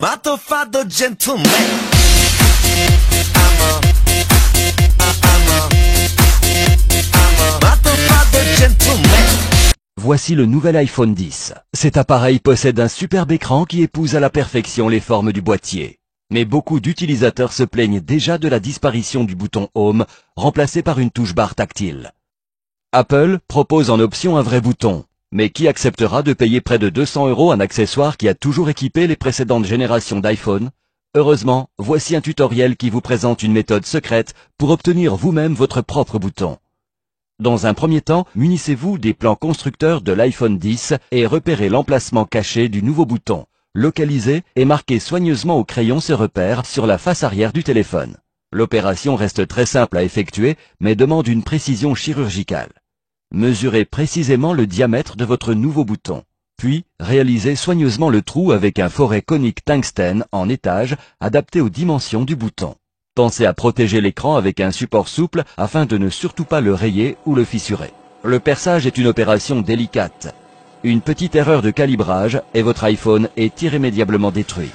Motherfucker gentleman. Motherfucker gentleman. Voici le nouvel iPhone X. Cet appareil possède un superbe écran qui épouse à la perfection les formes du boîtier. Mais beaucoup d'utilisateurs se plaignent déjà de la disparition du bouton Home, remplacé par une touche barre tactile. Apple propose en option un vrai bouton. Mais qui acceptera de payer près de 200 € un accessoire qui a toujours équipé les précédentes générations d'iPhone? Heureusement, voici un tutoriel qui vous présente une méthode secrète pour obtenir vous-même votre propre bouton. Dans un premier temps, munissez-vous des plans constructeurs de l'iPhone X et repérez l'emplacement caché du nouveau bouton. Localisez et marquez soigneusement au crayon ce repère sur la face arrière du téléphone. L'opération reste très simple à effectuer, mais demande une précision chirurgicale. Mesurez précisément le diamètre de votre nouveau bouton. Puis, réalisez soigneusement le trou avec un foret conique tungstène en étage adapté aux dimensions du bouton. Pensez à protéger l'écran avec un support souple afin de ne surtout pas le rayer ou le fissurer. Le perçage est une opération délicate. Une petite erreur de calibrage et votre iPhone est irrémédiablement détruit.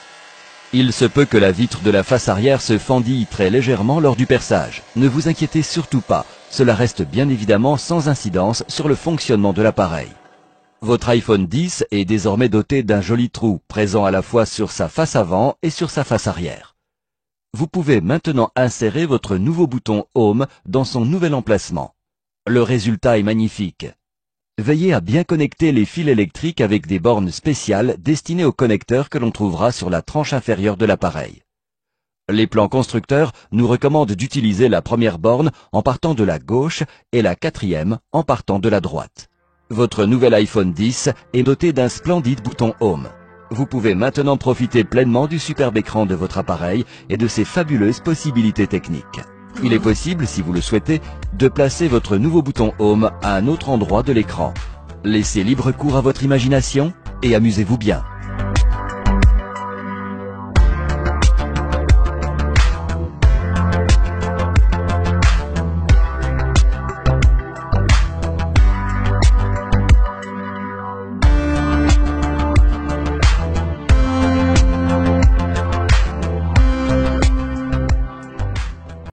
Il se peut que la vitre de la face arrière se fendille très légèrement lors du perçage. Ne vous inquiétez surtout pas, cela reste bien évidemment sans incidence sur le fonctionnement de l'appareil. Votre iPhone X est désormais doté d'un joli trou, présent à la fois sur sa face avant et sur sa face arrière. Vous pouvez maintenant insérer votre nouveau bouton Home dans son nouvel emplacement. Le résultat est magnifique. Veillez à bien connecter les fils électriques avec des bornes spéciales destinées aux connecteurs que l'on trouvera sur la tranche inférieure de l'appareil. Les plans constructeurs nous recommandent d'utiliser la première borne en partant de la gauche et la quatrième en partant de la droite. Votre nouvel iPhone X est doté d'un splendide bouton Home. Vous pouvez maintenant profiter pleinement du superbe écran de votre appareil et de ses fabuleuses possibilités techniques. Il est possible, si vous le souhaitez, de placer votre nouveau bouton Home à un autre endroit de l'écran. Laissez libre cours à votre imagination et amusez-vous bien.